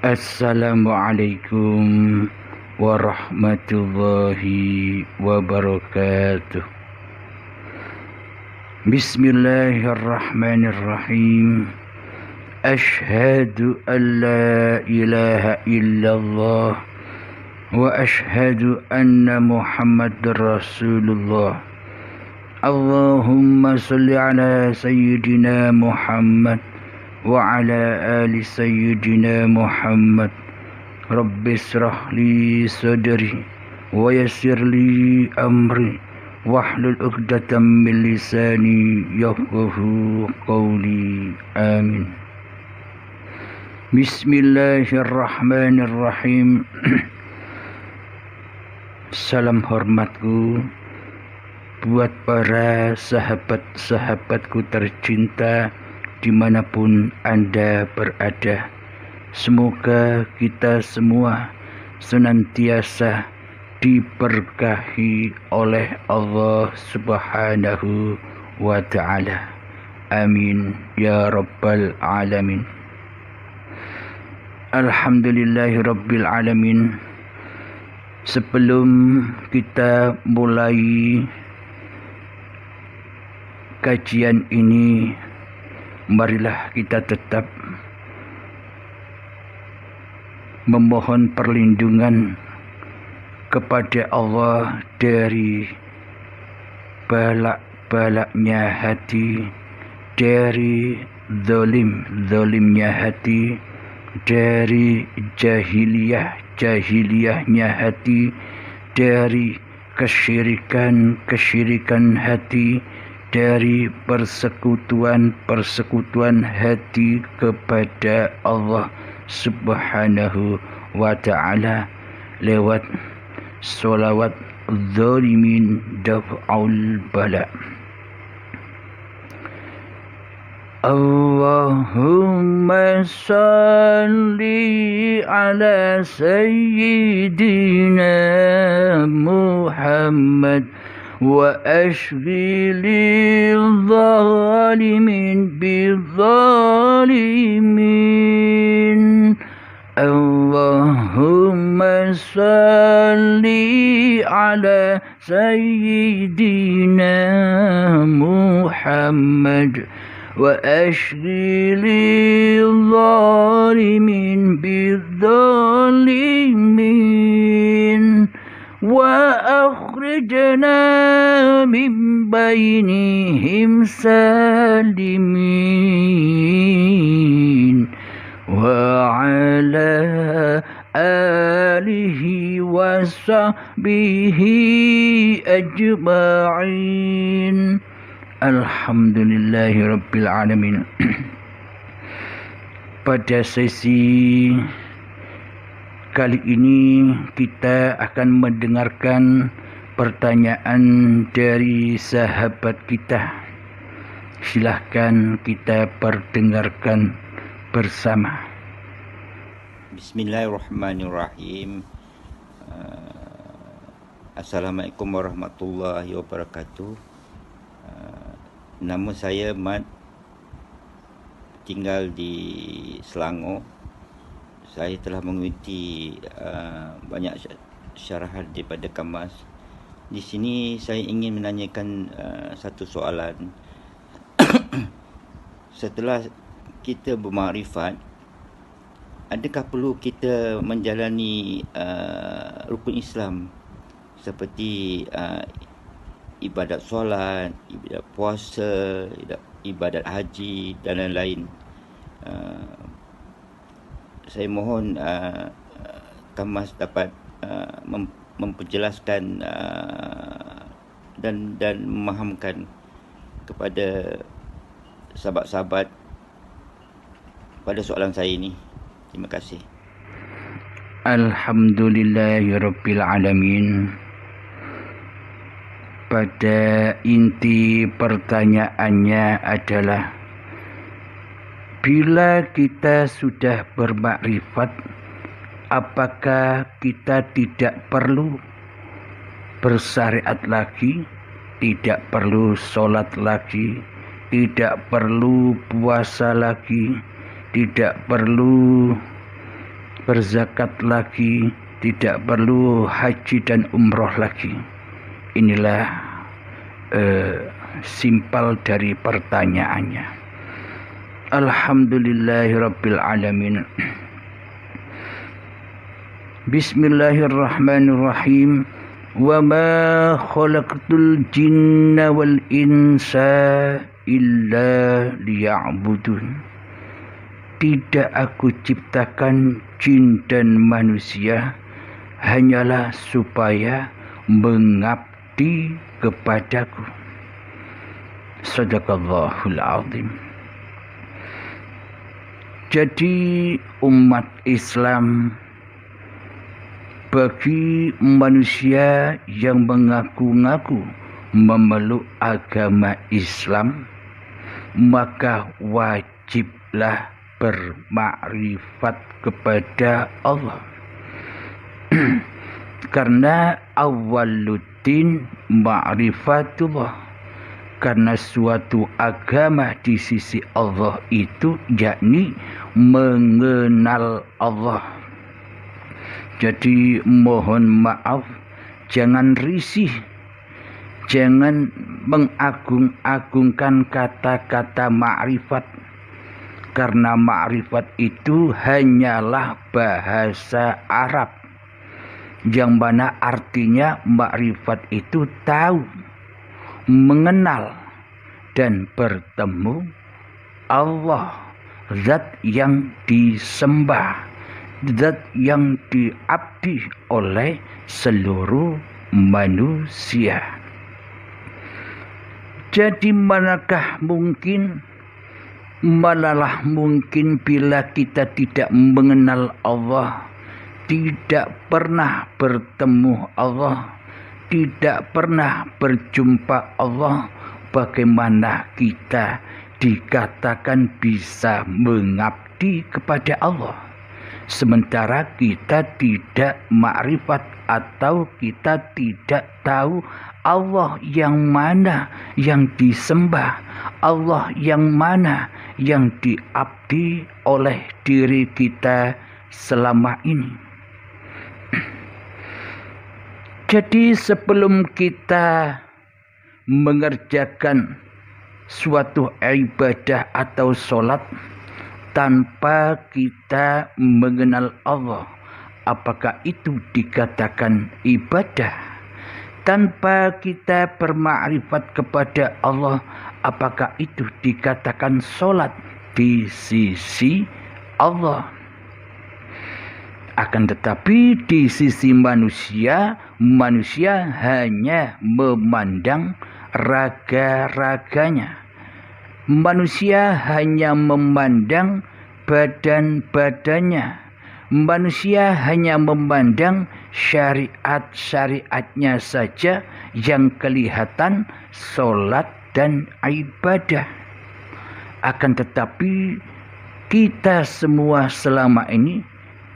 Assalamualaikum warahmatullahi wabarakatuh. Bismillahirrahmanirrahim. Ashhadu an la ilaha illallah wa ashhadu anna Muhammadar Rasulullah. Allahumma salli ala sayyidina Muhammad wa ala ali sayyidina Muhammad. Rabbi israh li sadri wa yassir li amri wahlul 'uqdatam min lisani yafqahu qawli. Amin. Bismillahirrahmanirrahim. Salam hormatku buat para sahabat-sahabatku tercinta dimanapun Anda berada. Semoga kita semua senantiasa diberkahi oleh Allah Subhanahu wa ta'ala. Amin ya rabbal alamin. Alhamdulillahi rabbil alamin. Sebelum kita mulai kajian ini, marilah kita tetap memohon perlindungan kepada Allah dari balak-balaknya hati, dari zalimnya hati, dari jahiliyahnya hati, dari kesyirikan hati, dari persekutuan hati kepada Allah Subhanahu wa ta'ala lewat sholawat zalimin daf'ul bala. Allahumma salli ala sayyidina Muhammad wa ashghilil zalimin bizzalimin. Allahumma salli ala sayyidina Muhammad wa ashghilil zalimin bizzalimin wa akhrijna min bainihim salimin wa ala alihi wa sahbihi ajma'in. Alhamdulillahi rabbil alamin. Pada sesi kali ini kita akan mendengarkan pertanyaan dari sahabat kita. Silahkan kita perdengarkan bersama. Bismillahirrahmanirrahim. Assalamualaikum warahmatullahi wabarakatuh. Nama saya Mat, tinggal di Selangor. Saya telah mengikuti banyak syarahan daripada Kamas. Di sini saya ingin menanyakan satu soalan. Setelah kita bermakrifat, adakah perlu kita menjalani rukun Islam seperti ibadat solat, ibadat puasa, ibadat haji dan lain-lain? Saya mohon Kamas dapat memperjelaskan dan memahamkan kepada sahabat-sahabat pada soalan saya ini. Terima kasih. Alhamdulillahirabbil alamin. Pada inti pertanyaannya adalah, bila kita sudah bermakrifat, apakah kita tidak perlu bersyariat lagi, tidak perlu sholat lagi, tidak perlu puasa lagi, tidak perlu berzakat lagi, tidak perlu haji dan umroh lagi. Inilah simpel dari pertanyaannya. Alhamdulillahirabbil alamin. Bismillahirrahmanirrahim. Wa ma khalaqtul jinna wal insa illa liya'budun. Tidak aku ciptakan jin dan manusia hanyalah supaya mengabdi kepadaku. Shadaqallahul azim. Jadi umat Islam, bagi manusia yang mengaku-ngaku memeluk agama Islam, maka wajiblah bermakrifat kepada Allah. Karena awwaluddin ma'rifatullah. Karena suatu agama di sisi Allah itu yakni mengenal Allah. Jadi mohon maaf, jangan risih, jangan mengagung-agungkan kata-kata ma'rifat. Karena ma'rifat itu hanyalah bahasa Arab, yang mana artinya ma'rifat itu tahu, mengenal, dan bertemu Allah, zat yang disembah, zat yang diabdi oleh seluruh manusia. Jadi manalah mungkin bila kita tidak mengenal Allah, tidak pernah bertemu Allah, tidak pernah berjumpa Allah, bagaimana kita dikatakan bisa mengabdi kepada Allah? Sementara kita tidak makrifat atau kita tidak tahu Allah yang mana yang disembah, Allah yang mana yang diabdi oleh diri kita selama ini. Jadi sebelum kita mengerjakan suatu ibadah atau sholat tanpa kita mengenal Allah, apakah itu dikatakan ibadah? Tanpa kita bermakrifat kepada Allah, apakah itu dikatakan sholat di sisi Allah? Akan tetapi di sisi manusia, manusia hanya memandang raga-raganya. Manusia hanya memandang badan-badannya. Manusia hanya memandang syariat-syariatnya saja yang kelihatan sholat dan ibadah. Akan tetapi kita semua selama ini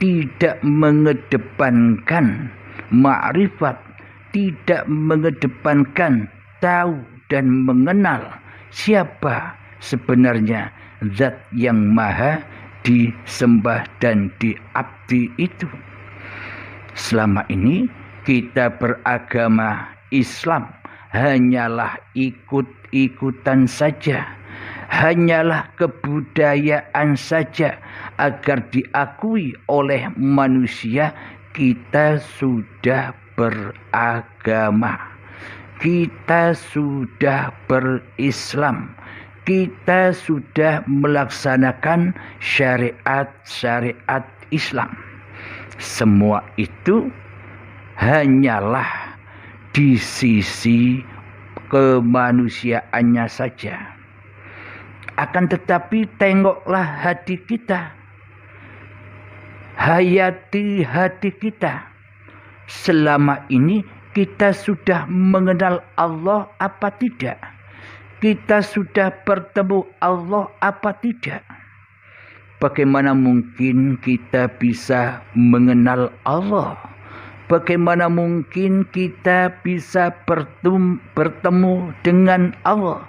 tidak mengedepankan ma'rifat, tidak mengedepankan tahu dan mengenal siapa sebenarnya zat yang maha disembah dan diabdi itu. Selama ini kita beragama Islam hanyalah ikut-ikutan saja, hanyalah kebudayaan saja agar diakui oleh manusia kita sudah beragama, kita sudah berislam, kita sudah melaksanakan syariat-syariat Islam. Semua itu hanyalah di sisi kemanusiaannya saja. Akan tetapi tengoklah hati kita, hayati hati kita. Selama ini kita sudah mengenal Allah apa tidak? Kita sudah bertemu Allah apa tidak? Bagaimana mungkin kita bisa mengenal Allah? Bagaimana mungkin kita bisa bertemu dengan Allah?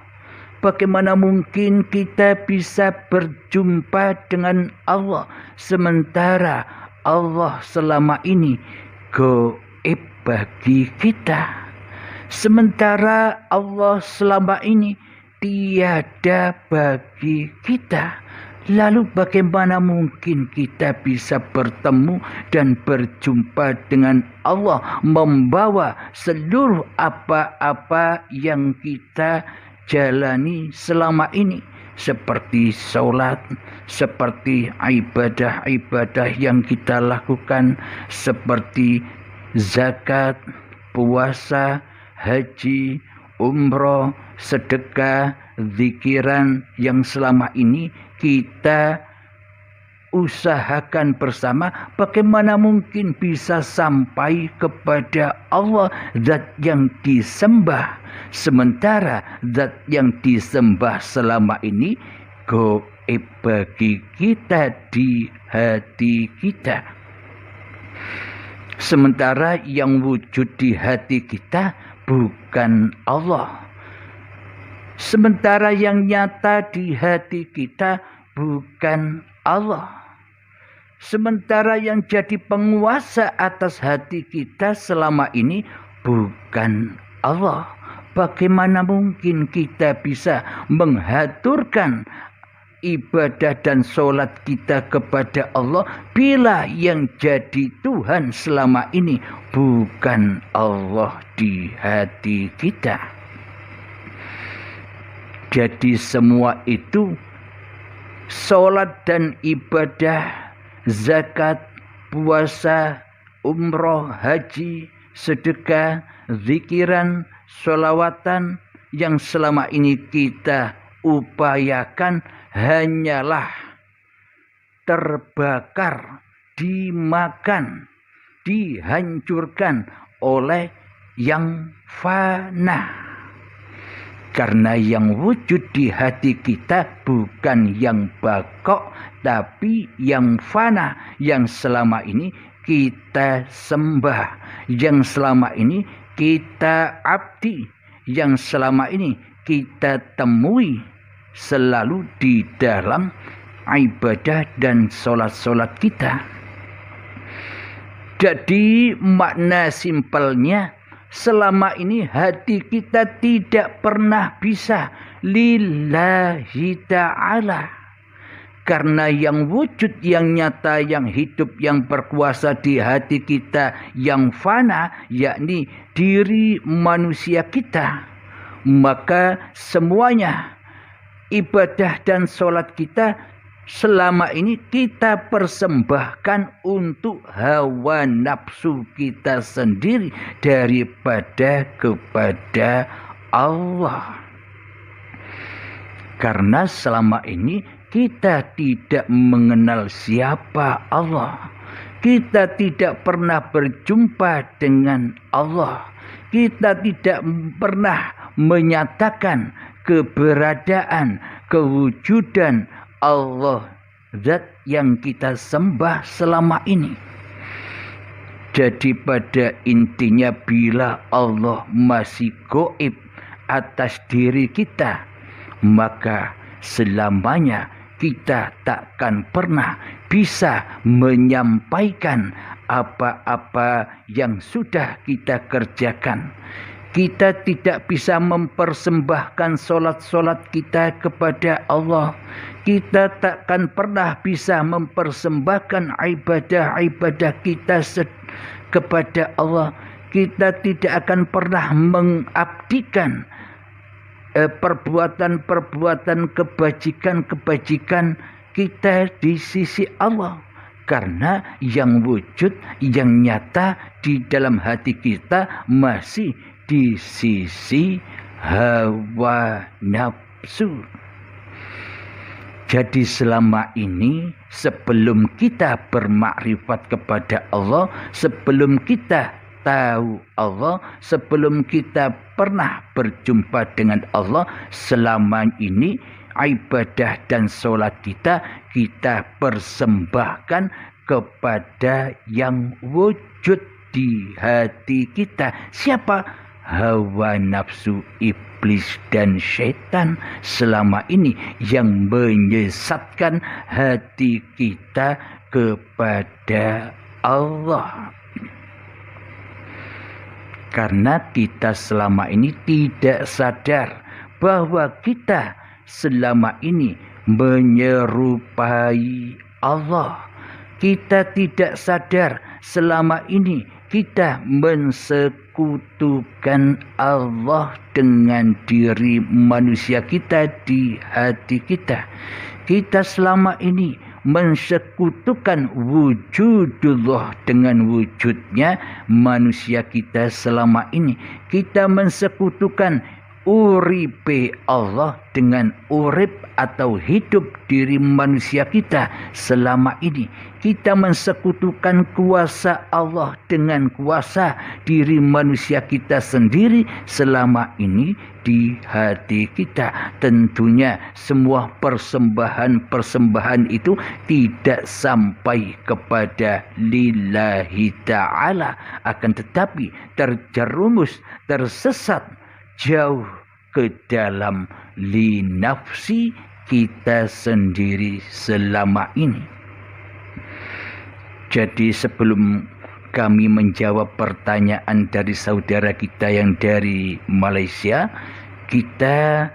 Bagaimana mungkin kita bisa berjumpa dengan Allah sementara Allah selama ini gaib bagi kita. Sementara Allah selama ini tiada bagi kita. Lalu bagaimana mungkin kita bisa bertemu dan berjumpa dengan Allah, membawa seluruh apa-apa yang kita jalani selama ini, seperti sholat, seperti ibadah-ibadah yang kita lakukan, seperti zakat, puasa, haji, umroh, sedekah, zikiran yang selama ini kita usahakan bersama. Bagaimana mungkin bisa sampai kepada Allah, zat yang disembah, sementara zat yang disembah selama ini gaib bagi kita di hati kita. Sementara yang wujud di hati kita bukan Allah. Sementara yang nyata di hati kita bukan Allah. Sementara yang jadi penguasa atas hati kita selama ini bukan Allah. Bagaimana mungkin kita bisa menghaturkan ibadah dan sholat kita kepada Allah bila yang jadi Tuhan selama ini bukan Allah di hati kita? Jadi semua itu, sholat dan ibadah, zakat, puasa, umroh, haji, sedekah, zikiran, sholawatan yang selama ini kita upayakan hanyalah terbakar, dimakan, dihancurkan oleh yang fana. Karena yang wujud di hati kita bukan yang bakok, tapi yang fana, yang selama ini kita sembah, yang selama ini kita abdi, yang selama ini kita temui selalu di dalam ibadah dan sholat-sholat kita. Jadi makna simpelnya, selama ini hati kita tidak pernah bisa lillahi ta'ala. Karena yang wujud, yang nyata, yang hidup, yang berkuasa di hati kita yang fana, yakni diri manusia kita. Maka semuanya ibadah dan sholat kita selama ini kita persembahkan untuk hawa nafsu kita sendiri daripada kepada Allah. Karena selama ini kita tidak mengenal siapa Allah. Kita tidak pernah berjumpa dengan Allah. Kita tidak pernah menyatakan keberadaan, kewujudan Allah, zat yang kita sembah selama ini. Jadi pada intinya, bila Allah masih gaib atas diri kita, maka selamanya kita takkan pernah bisa menyampaikan apa-apa yang sudah kita kerjakan. Kita tidak bisa mempersembahkan sholat-sholat kita kepada Allah. Kita takkan pernah bisa mempersembahkan ibadah-ibadah kita kepada Allah. Kita tidak akan pernah mengabdikan perbuatan-perbuatan kebajikan-kebajikan kita di sisi Allah. Karena yang wujud, yang nyata di dalam hati kita masih di sisi hawa nafsu. Jadi selama ini sebelum kita bermakrifat kepada Allah, sebelum kita tahu Allah, sebelum kita pernah berjumpa dengan Allah, selama ini ibadah dan sholat kita persembahkan kepada yang wujud di hati kita. Siapa? Hawa nafsu, iblis dan syaitan selama ini yang menyesatkan hati kita kepada Allah. Karena kita selama ini tidak sadar bahwa kita selama ini menyerupai Allah. Kita tidak sadar selama ini kita mensekutukan Allah dengan diri manusia kita di hati kita. Kita selama ini mensekutukan wujudullah dengan wujudnya manusia kita selama ini. Kita mensekutukan uripe Allah dengan urip atau hidup diri manusia kita selama ini. Kita mensekutukan kuasa Allah dengan kuasa diri manusia kita sendiri selama ini di hati kita. Tentunya semua persembahan-persembahan itu tidak sampai kepada lillahi ta'ala, akan tetapi terjerumus, tersesat jauh ke dalam linafsi kita sendiri selama ini. Jadi sebelum kami menjawab pertanyaan dari saudara kita yang dari Malaysia, kita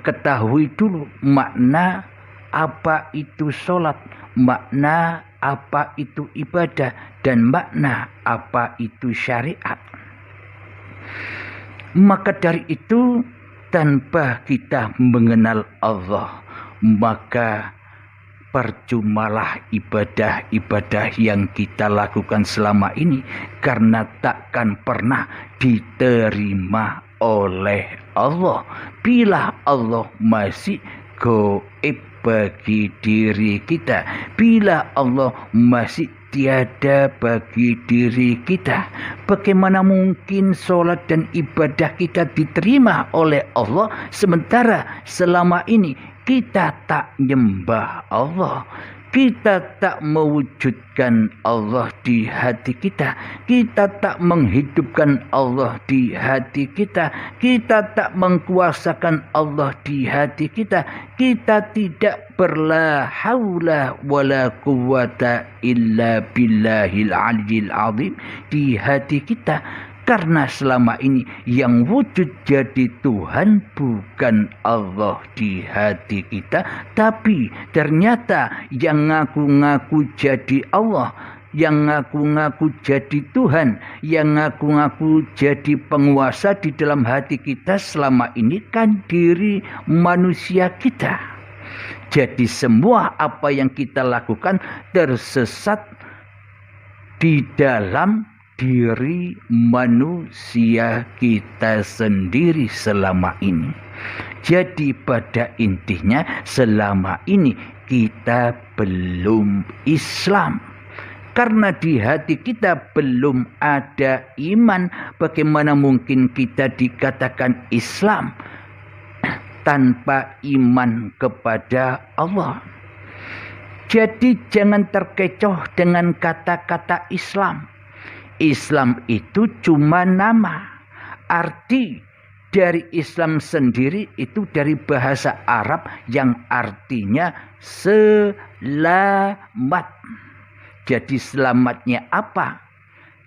ketahui dulu makna apa itu sholat, makna apa itu ibadah, dan makna apa itu syariat. Maka dari itu, tanpa kita mengenal Allah, maka percumalah ibadah-ibadah yang kita lakukan selama ini, karena takkan pernah diterima oleh Allah bila Allah masih gaib bagi diri kita, bila Allah masih tiada bagi diri kita. Bagaimana mungkin sholat dan ibadah kita diterima oleh Allah sementara selama ini kita tak nyembah Allah, kita tak mewujudkan Allah di hati kita, kita tak menghidupkan Allah di hati kita, kita tak mengkuasakan Allah di hati kita, kita tidak berla haula wala quwata illa billahil aliyyil azim di hati kita. Karena selama ini yang wujud jadi Tuhan bukan Allah di hati kita, tapi ternyata yang ngaku-ngaku jadi Allah, yang ngaku-ngaku jadi Tuhan, yang ngaku-ngaku jadi penguasa di dalam hati kita selama ini kan diri manusia kita. Jadi semua apa yang kita lakukan tersesat di dalam diri manusia kita sendiri selama ini. Jadi pada intinya selama ini kita belum Islam. Karena di hati kita belum ada iman, bagaimana mungkin kita dikatakan Islam tanpa iman kepada Allah? Jadi jangan terkecoh dengan kata-kata Islam. Islam itu cuma nama. Arti dari Islam sendiri itu dari bahasa Arab yang artinya selamat. Jadi selamatnya apa?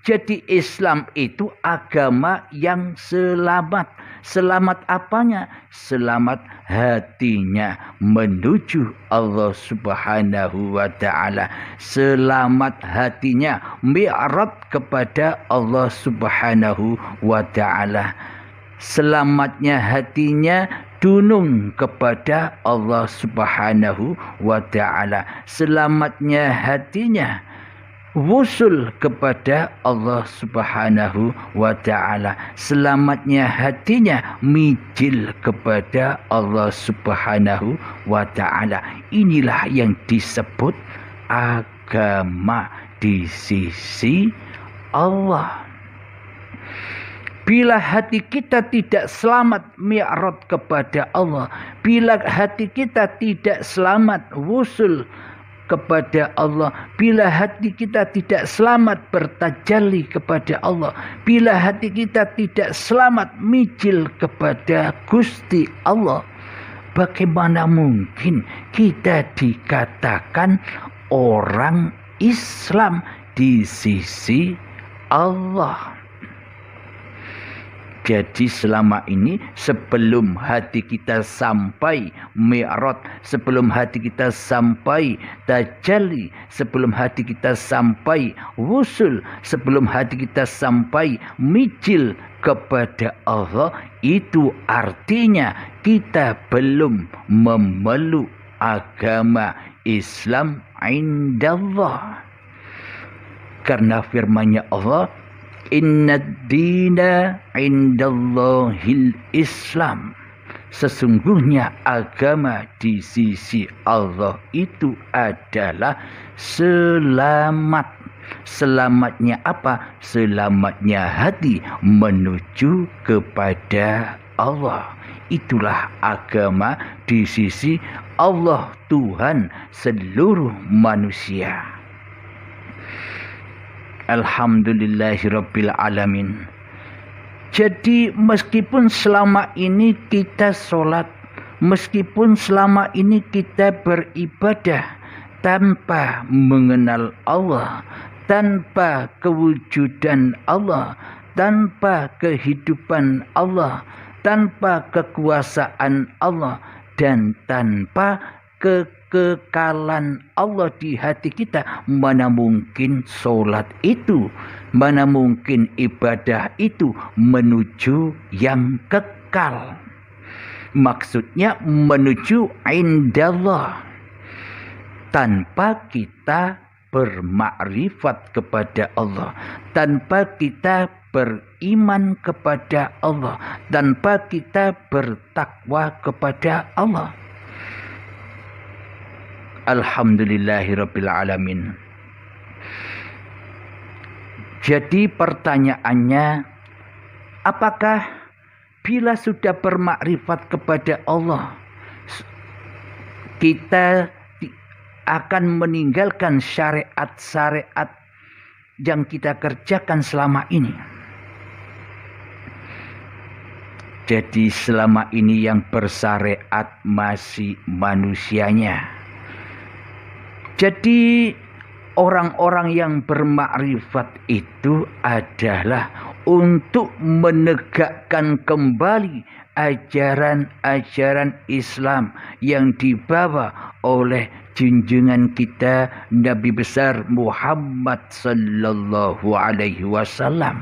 Jadi Islam itu agama yang selamat. Selamat apanya? Selamat hatinya menuju Allah Subhanahu wa ta'ala. Selamat hatinya mi'rad kepada Allah Subhanahu wa ta'ala. Selamatnya hatinya dunung kepada Allah Subhanahu wa ta'ala. Selamatnya hatinya wusul kepada Allah Subhanahu wa ta'ala. Selamatnya hatinya mijil kepada Allah Subhanahu wa ta'ala. Inilah yang disebut agama di sisi Allah. Bila hati kita tidak selamat mi'rad kepada Allah, bila hati kita tidak selamat wusul kepada Allah, bila hati kita tidak selamat bertajalli kepada Allah, bila hati kita tidak selamat mijil kepada Gusti Allah, bagaimana mungkin kita dikatakan orang Islam di sisi Allah? Jadi selama ini sebelum hati kita sampai mi'raj, sebelum hati kita sampai tajalli, sebelum hati kita sampai wusul, sebelum hati kita sampai mijil kepada Allah, itu artinya kita belum memeluk agama Islam indallah. Karena firman-Nya Allah, Inna dina indallahil Islam. Sesungguhnya agama di sisi Allah itu adalah selamat. Selamatnya apa? Selamatnya hati menuju kepada Allah. Itulah agama di sisi Allah, Tuhan seluruh manusia. Alhamdulillahirabbil alamin. Jadi meskipun selama ini kita sholat, meskipun selama ini kita beribadah tanpa mengenal Allah, tanpa kewujudan Allah, tanpa kehidupan Allah, tanpa kekuasaan Allah, dan tanpa kekekalan Allah di hati kita, mana mungkin sholat itu, mana mungkin ibadah itu menuju yang kekal. Maksudnya menuju indallah. Tanpa kita bermakrifat kepada Allah, tanpa kita beriman kepada Allah, tanpa kita bertakwa kepada Allah. Alhamdulillahirabbil alamin. Jadi pertanyaannya, apakah bila sudah bermakrifat kepada Allah, kita akan meninggalkan syariat-syariat yang kita kerjakan selama ini? Jadi selama ini yang bersyariat masih manusianya. Jadi orang-orang yang bermakrifat itu adalah untuk menegakkan kembali ajaran-ajaran Islam yang dibawa oleh junjungan kita Nabi besar Muhammad sallallahu alaihi wasallam.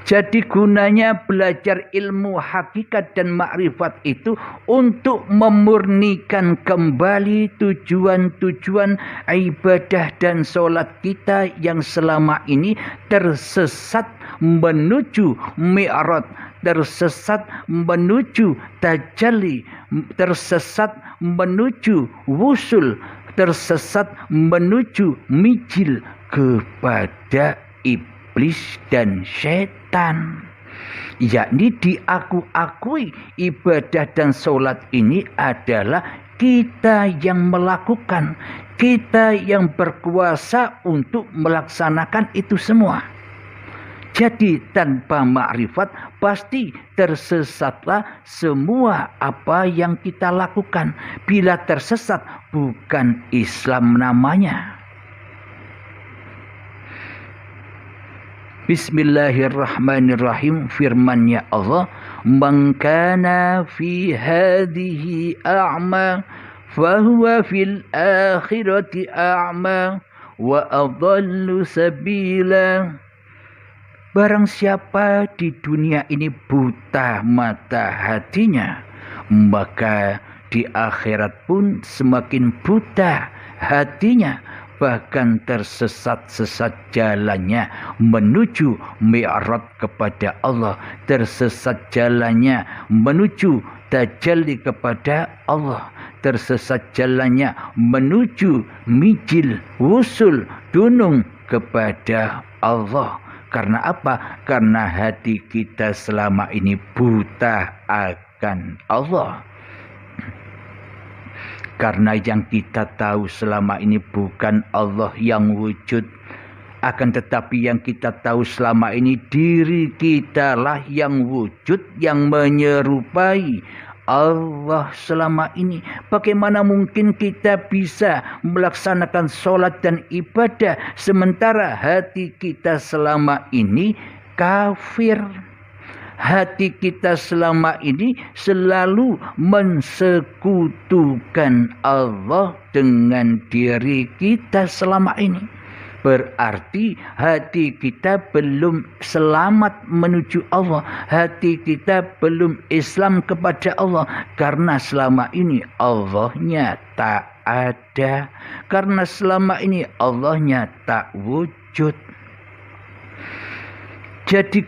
Jadi gunanya belajar ilmu hakikat dan makrifat itu untuk memurnikan kembali tujuan-tujuan ibadah dan sholat kita yang selama ini tersesat menuju mi'raj, tersesat menuju tajalli, tersesat menuju wusul, tersesat menuju mijil kepada iblis dan syaitan. Yakni diakui ibadah dan sholat ini adalah kita yang melakukan, kita yang berkuasa untuk melaksanakan itu semua. Jadi tanpa makrifat pasti tersesatlah semua apa yang kita lakukan. Bila tersesat bukan Islam namanya. Bismillahirrahmanirrahim. Firman-Nya Allah, "Man kana fi hadhihi a'ma fahuwa fil akhirati a'ma wa adallu sabila." Barang siapa di dunia ini buta mata hatinya, maka di akhirat pun semakin buta hatinya, bahkan tersesat-sesat jalannya menuju mi'raj kepada Allah, tersesat jalannya menuju tajalli kepada Allah, tersesat jalannya menuju mijil, wusul, dunung kepada Allah. Karena apa? Karena hati kita selama ini buta akan Allah. Karena yang kita tahu selama ini bukan Allah yang wujud, akan tetapi yang kita tahu selama ini diri kita lah yang wujud, yang menyerupai Allah selama ini? Bagaimana mungkin kita bisa melaksanakan sholat dan ibadah sementara hati kita selama ini kafir? Hati kita selama ini selalu mensekutukan Allah dengan diri kita selama ini. Berarti hati kita belum selamat menuju Allah. Hati kita belum Islam kepada Allah. Karena selama ini Allahnya tak ada. Karena selama ini Allahnya tak wujud. Jadi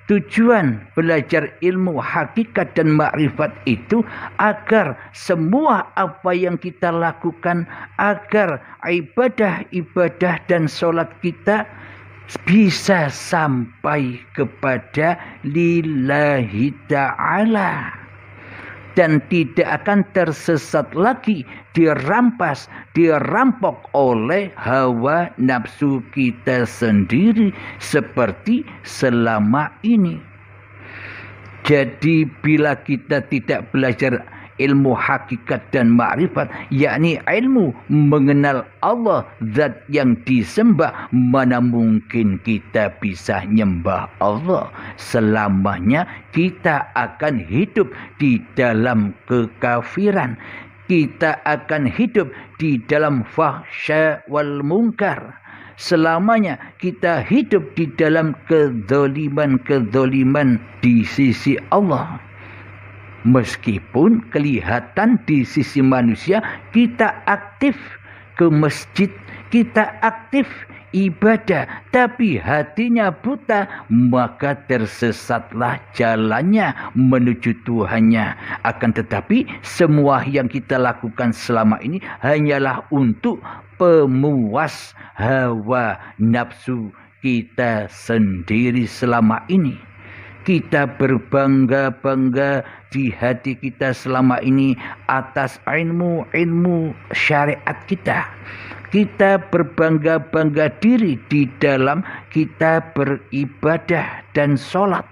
tujuan belajar ilmu hakikat dan makrifat itu agar semua apa yang kita lakukan, agar ibadah dan sholat kita bisa sampai kepada lillahi ta'ala. Dan tidak akan tersesat lagi, dirampok oleh hawa nafsu kita sendiri seperti selama ini. Jadi bila kita tidak belajar ilmu hakikat dan makrifat, yakni ilmu mengenal Allah, zat yang disembah, mana mungkin kita bisa nyembah Allah? Selamanya kita akan hidup di dalam kekafiran. Kita akan hidup di dalam fahsya wal munkar. Selamanya kita hidup di dalam kezaliman di sisi Allah. Meskipun kelihatan di sisi manusia kita aktif ke masjid, kita aktif ibadah, tapi hatinya buta, maka tersesatlah jalannya menuju Tuhannya. Akan tetapi semua yang kita lakukan selama ini hanyalah untuk pemuas hawa nafsu kita sendiri selama ini. Kita berbangga-bangga di hati kita selama ini atas ilmu syariat kita. Kita berbangga-bangga diri di dalam kita beribadah dan sholat.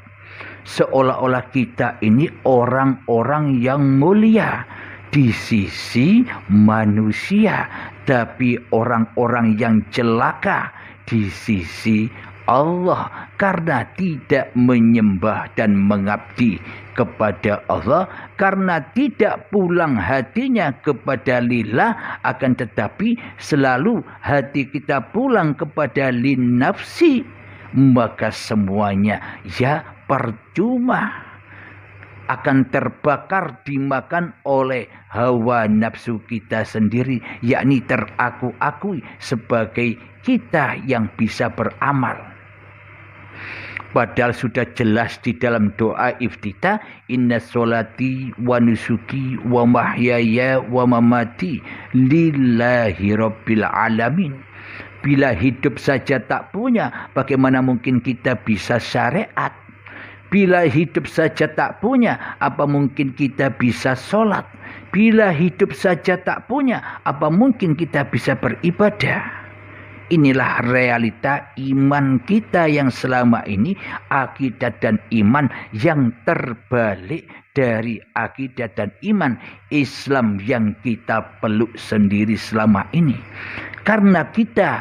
Seolah-olah kita ini orang-orang yang mulia di sisi manusia, tapi orang-orang yang celaka di sisi Allah karena tidak menyembah dan mengabdi kepada Allah, karena tidak pulang hatinya kepada lillah, akan tetapi selalu hati kita pulang kepada linnafsi, maka semuanya ya percuma, akan terbakar dimakan oleh hawa nafsu kita sendiri, yakni teraku-akui sebagai kita yang bisa beramal. Padahal sudah jelas di dalam doa iftitah, inna sholati wa nusuki wa mahyaya wa mamati lillahi rabbil alamin. Bila hidup saja tak punya, bagaimana mungkin kita bisa syariat? Bila hidup saja tak punya, apa mungkin kita bisa sholat? Bila hidup saja tak punya, apa mungkin kita bisa beribadah? Inilah realita iman kita yang selama ini, akidah dan iman yang terbalik dari akidah dan iman Islam yang kita peluk sendiri selama ini. Karena kita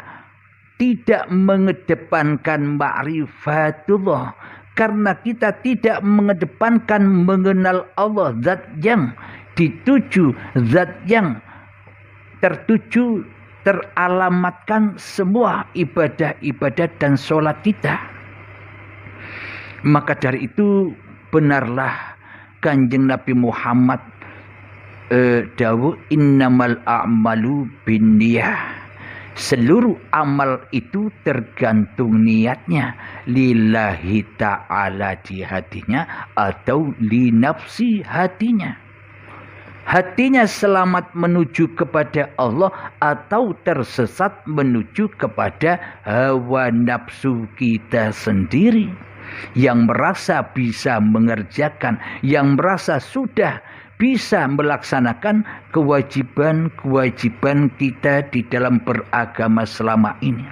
tidak mengedepankan ma'rifatullah, karena kita tidak mengedepankan mengenal Allah, zat yang dituju, zat yang tertuju, teralamatkan semua ibadah-ibadah dan sholat kita. Maka dari itu benarlah Kanjeng Nabi Muhammad dawuh innamal a'malu binniyah. Seluruh amal itu tergantung niatnya, lillahi ta'ala di hatinya atau li nafsi hatinya. Hatinya selamat menuju kepada Allah atau tersesat menuju kepada hawa nafsu kita sendiri, yang merasa bisa mengerjakan, yang merasa sudah bisa melaksanakan kewajiban-kewajiban kita di dalam beragama selama ini.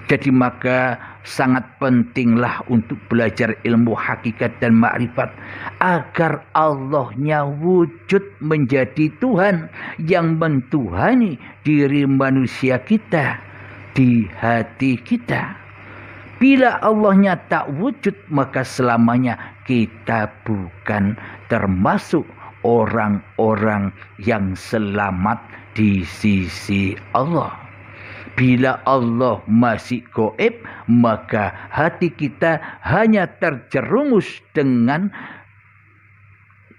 Jadi maka sangat pentinglah untuk belajar ilmu hakikat dan makrifat agar Allahnya wujud menjadi Tuhan yang mentuhani diri manusia kita di hati kita. Bila Allahnya tak wujud, maka selamanya kita bukan termasuk orang-orang yang selamat di sisi Allah. Bila Allah masih gaib, maka hati kita hanya terjerumus dengan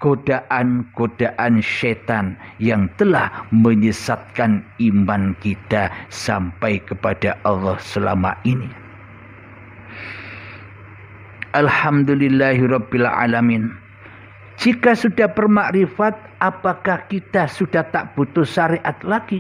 godaan-godaan setan yang telah menyesatkan iman kita sampai kepada Allah selama ini. Alhamdulillahirabbil alamin. Jika sudah bermakrifat, apakah kita sudah tak butuh syariat lagi?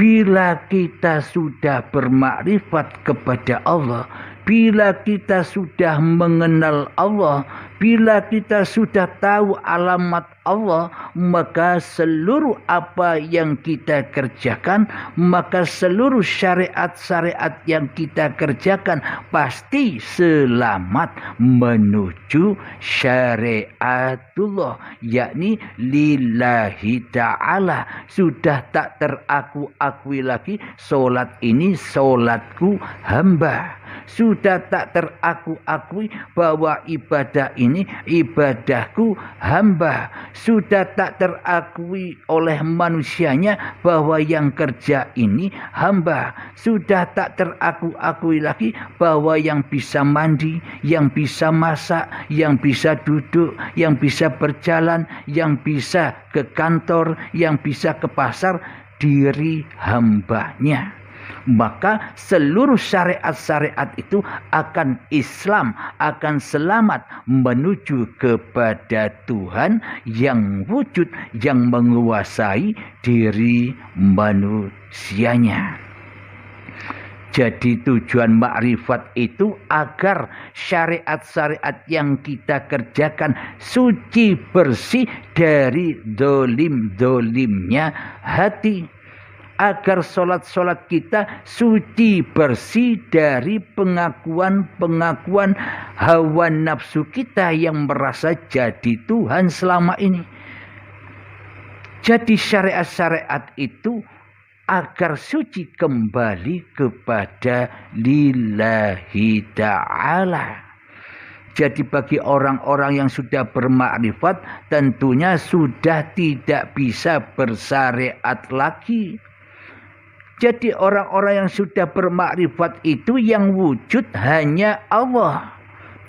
Bila kita sudah bermakrifat kepada Allah, bila kita sudah mengenal Allah, bila kita sudah tahu alamat Allah, maka seluruh apa yang kita kerjakan, maka seluruh syariat-syariat yang kita kerjakan pasti selamat menuju syariatullah, yakni lillahi ta'ala. Sudah tak teraku-akui lagi solat ini solatku hamba. Sudah tak teraku-akui bahwa ibadah ini ibadahku hamba. Sudah tak terakui oleh manusianya bahwa yang kerja ini hamba. Sudah tak teraku-akui lagi bahwa yang bisa mandi, yang bisa masak, yang bisa duduk, yang bisa berjalan, yang bisa ke kantor, yang bisa ke pasar, diri hambanya. Maka seluruh syariat-syariat itu akan Islam, akan selamat menuju kepada Tuhan yang wujud, yang menguasai diri manusianya. Jadi tujuan makrifat itu agar syariat-syariat yang kita kerjakan suci bersih dari dolim-dolimnya hati. Agar solat-solat kita suci bersih dari pengakuan-pengakuan hawa nafsu kita yang merasa jadi Tuhan selama ini. Jadi syariat-syariat itu agar suci kembali kepada lillahi ta'ala. Jadi bagi orang-orang yang sudah bermakrifat tentunya sudah tidak bisa bersyariat lagi. Jadi orang-orang yang sudah bermakrifat itu yang wujud hanya Allah.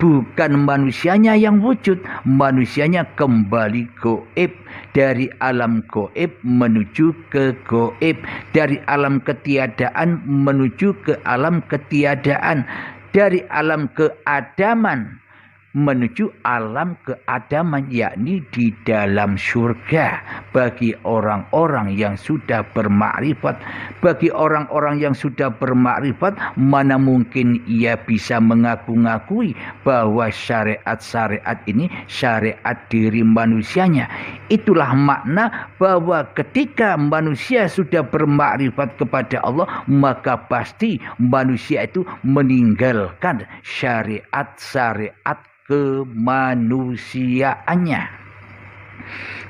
Bukan manusianya yang wujud. Manusianya kembali gaib. Dari alam gaib menuju ke gaib. Dari alam ketiadaan menuju ke alam ketiadaan. Dari alam keadaman menuju alam keadaman, yakni di dalam surga. Bagi orang-orang yang sudah bermakrifat, bagi orang-orang yang sudah bermakrifat, mana mungkin ia bisa mengaku-ngakui bahwa syariat-syariat ini syariat diri manusianya. Itulah makna bahwa ketika manusia sudah bermakrifat kepada Allah, maka pasti manusia itu meninggalkan syariat-syariat kemanusiaannya.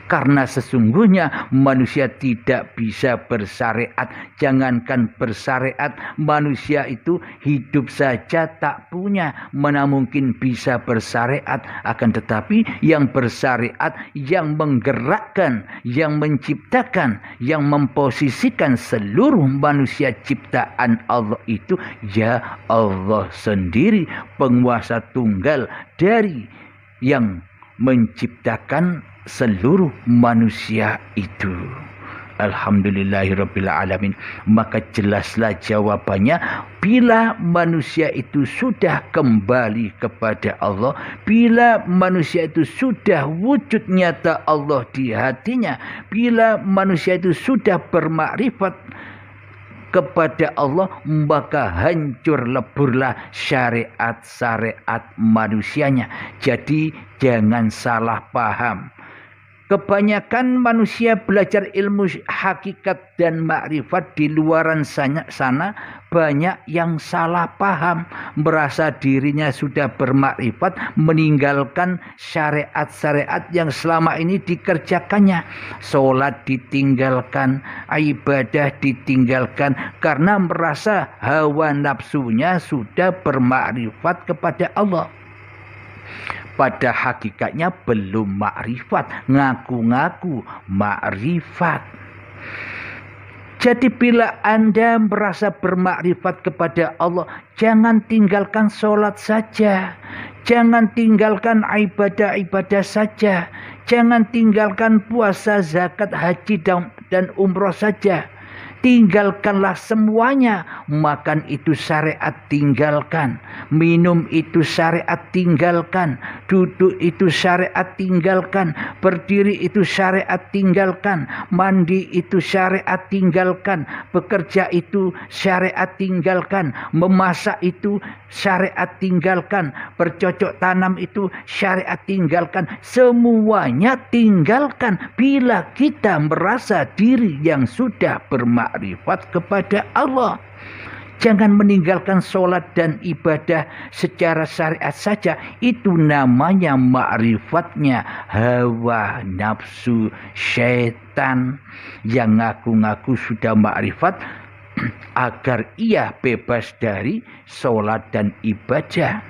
Karena sesungguhnya manusia tidak bisa bersyariat. Jangankan bersyariat, manusia itu hidup saja tak punya, mana mungkin bisa bersyariat. Akan tetapi yang bersyariat, yang menggerakkan, yang menciptakan, yang memposisikan seluruh manusia ciptaan Allah itu ya Allah sendiri, penguasa tunggal dari yang menciptakan seluruh manusia itu. Alhamdulillahirabbil alamin. Maka jelaslah jawabannya, bila manusia itu sudah kembali kepada Allah, bila manusia itu sudah wujud nyata Allah di hatinya, bila manusia itu sudah bermakrifat kepada Allah, maka hancur leburlah syariat-syariat manusianya. Jadi jangan salah paham. Kebanyakan manusia belajar ilmu hakikat dan makrifat di luaran sana banyak yang salah paham, merasa dirinya sudah bermakrifat, meninggalkan syariat-syariat yang selama ini dikerjakannya. Sholat ditinggalkan, ibadah ditinggalkan karena merasa hawa nafsunya sudah bermakrifat kepada Allah. Pada hakikatnya belum makrifat, ngaku-ngaku makrifat. Jadi bila Anda merasa bermakrifat kepada Allah, jangan tinggalkan sholat saja. Jangan tinggalkan ibadah-ibadah saja. Jangan tinggalkan puasa, zakat, haji, dan umroh saja. Tinggalkanlah semuanya. Makan itu syariat tinggalkan. Minum itu syariat tinggalkan. Duduk itu syariat tinggalkan. Berdiri itu syariat tinggalkan. Mandi itu syariat tinggalkan. Bekerja itu syariat tinggalkan. Memasak itu syariat tinggalkan. Bercocok tanam itu syariat tinggalkan. Semuanya tinggalkan bila kita merasa diri yang sudah bermakrifat kepada Allah. Jangan meninggalkan sholat dan ibadah secara syariat saja. Itu namanya ma'rifatnya hawa nafsu syaitan yang ngaku-ngaku sudah ma'rifat agar ia bebas dari sholat dan ibadah.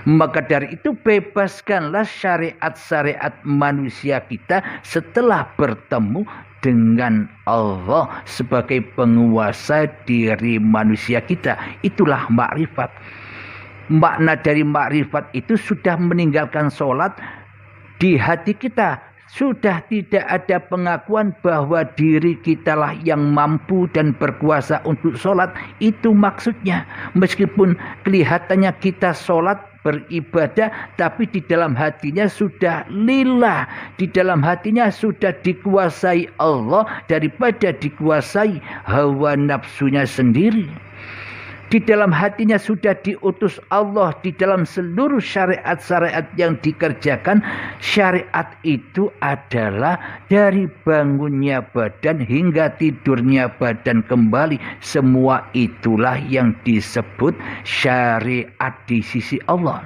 Maka dari itu bebaskanlah syariat-syariat manusia kita setelah bertemu dengan Allah sebagai penguasa diri manusia kita. Itulah makrifat. Makna dari makrifat itu sudah meninggalkan sholat di hati kita. Sudah tidak ada pengakuan bahwa diri kitalah yang mampu dan berkuasa untuk sholat. Itu maksudnya. Meskipun kelihatannya kita sholat beribadah, tapi di dalam hatinya sudah lillah. Di dalam hatinya sudah dikuasai Allah daripada dikuasai hawa nafsunya sendiri. Di dalam hatinya sudah diutus Allah di dalam seluruh syariat-syariat yang dikerjakan. Syariat itu adalah dari bangunnya badan hingga tidurnya badan kembali. Semua itulah yang disebut syariat di sisi Allah.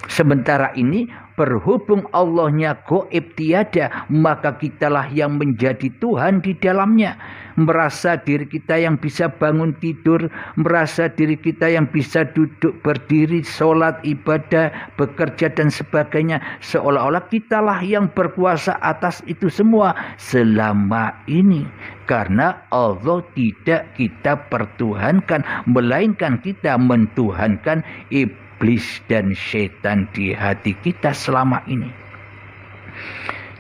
Sementara ini berhubung Allahnya gaib tiada, maka kitalah yang menjadi Tuhan di dalamnya. Merasa diri kita yang bisa bangun tidur, merasa diri kita yang bisa duduk berdiri, sholat, ibadah, bekerja dan sebagainya. Seolah-olah kitalah yang berkuasa atas itu semua selama ini. Karena Allah tidak kita pertuhankan, melainkan kita mentuhankan iblis dan setan di hati kita selama ini.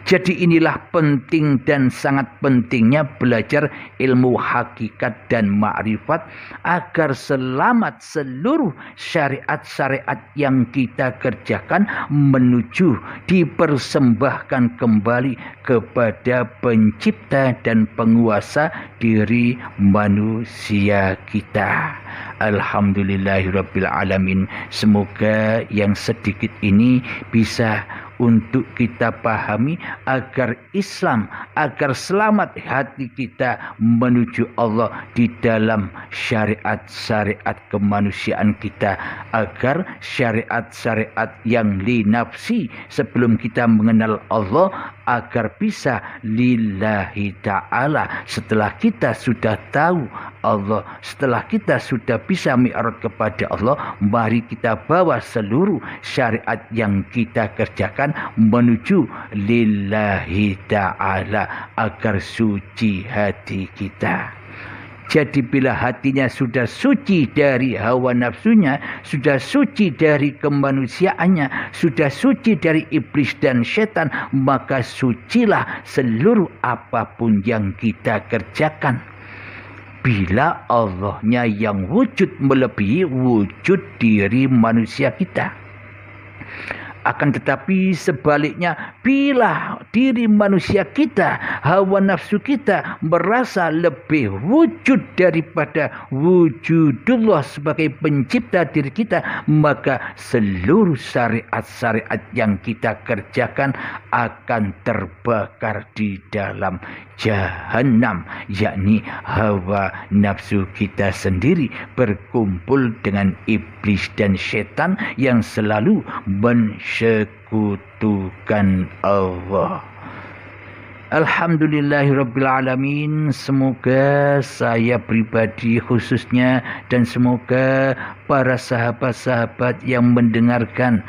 Jadi inilah penting dan sangat pentingnya belajar ilmu hakikat dan makrifat agar selamat seluruh syariat-syariat yang kita kerjakan menuju dipersembahkan kembali kepada pencipta dan penguasa diri manusia kita. Alhamdulillahirabbil alamin. Semoga yang sedikit ini bisa untuk kita pahami agar Islam, agar selamat hati kita menuju Allah di dalam syariat-syariat kemanusiaan kita, agar syariat-syariat yang li nafsi sebelum kita mengenal Allah agar bisa lillahi ta'ala. Setelah kita sudah tahu Allah, setelah kita sudah bisa mi'raj kepada Allah, mari kita bawa seluruh syariat yang kita kerjakan menuju lillahi ta'ala agar suci hati kita. Jadi bila hatinya sudah suci dari hawa nafsunya, sudah suci dari kemanusiaannya, sudah suci dari iblis dan setan, maka sucilah seluruh apapun yang kita kerjakan. Bila Allahnya yang wujud melebihi wujud diri manusia kita. Akan tetapi sebaliknya, bila diri manusia kita, hawa nafsu kita merasa lebih wujud daripada wujudullah sebagai pencipta diri kita, maka seluruh syariat-syariat yang kita kerjakan akan terbakar di dalam Jahannam, yakni hawa nafsu kita sendiri berkumpul dengan iblis dan setan yang selalu mensekutukan Allah. Alhamdulillahirrabbilalamin. Semoga saya pribadi khususnya dan semoga para sahabat-sahabat yang mendengarkan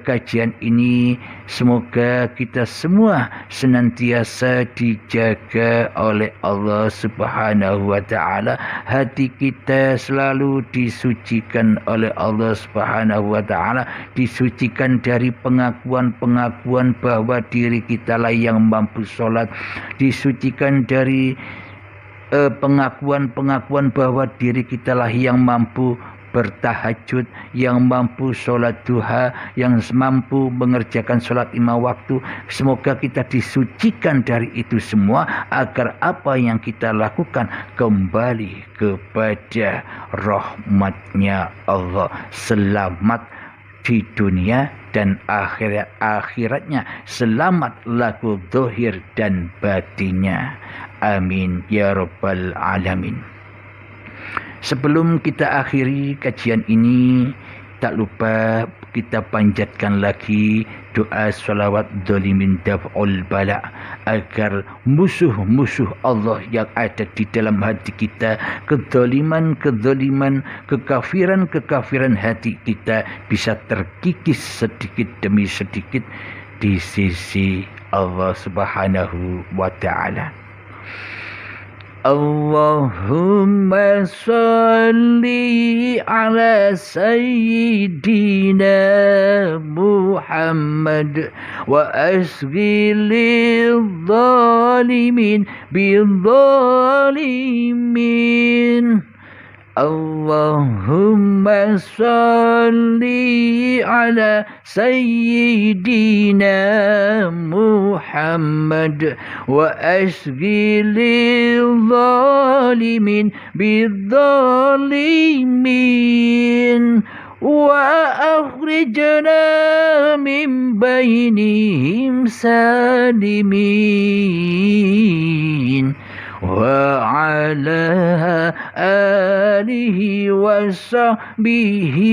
kajian ini, semoga kita semua senantiasa dijaga oleh Allah Subhanahu wa taala. Hati kita selalu disucikan oleh Allah Subhanahu wa taala, disucikan dari pengakuan-pengakuan bahwa diri kita lah yang mampu sholat, disucikan dari pengakuan-pengakuan bahwa diri kita lah yang mampu bertahajud, yang mampu sholat duha, yang mampu mengerjakan sholat 5 waktu. Semoga kita disucikan dari itu semua agar apa yang kita lakukan kembali kepada rahmatnya Allah, selamat di dunia dan akhiratnya, selamat laku zahir dan batinnya. Amin ya rabbal alamin. Sebelum kita akhiri kajian ini, tak lupa kita panjatkan lagi doa salawat zalimin daf'ul bala, agar musuh-musuh Allah yang ada di dalam hati kita, kezaliman-kezaliman, kekafiran-kekafiran hati kita bisa terkikis sedikit demi sedikit di sisi Allah Subhanahu wa ta'ala. Allahumma salli ala sayyidina Muhammad wa asghilil zalimin bil zalimin. Allahumma salli ala sayyidina Muhammad wa asghilil zalimin bidzalimin wa akhrijna min bainihim salimin wa ala alihi wa sahbihi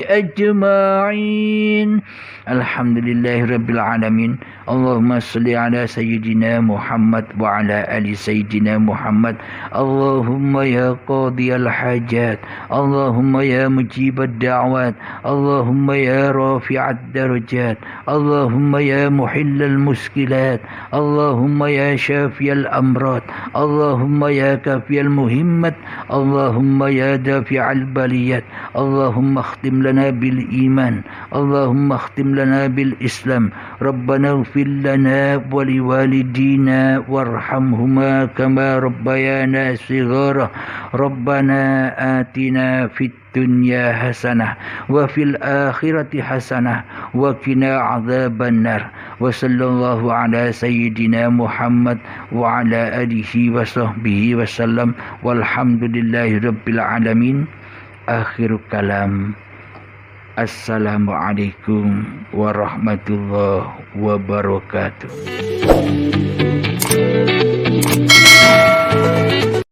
ajma'in. Alhamdulillahirabbil alamin. Allahumma salli ala sayyidina Muhammad wa ala ali sayyidina Muhammad. Allahumma ya qadiyal hajat, Allahumma ya mujibad da'wat, Allahumma ya rafi'ad darajat, Allahumma ya muhillal muskilat, Allahumma ya syafiyal amrat, Allahumma ya kafiyal muhimmat, Allahumma ya dafi'al baliyat. Allahumma akhtim lana bil iman, Allahumma akhtim lana bil islam. Rabbana ighfir lana wa liwalidina warhamhuma kama rabbayana shighara. Rabbana atina fid dunya hasanah wa fil akhirati hasanah wa qina adzabannar. Wa sallallahu ala sayyidina Muhammad wa ala alihi wa sahbihi wasallam walhamdulillahi rabbil alamin. Akhir kalam. Assalamualaikum warahmatullahi wabarakatuh.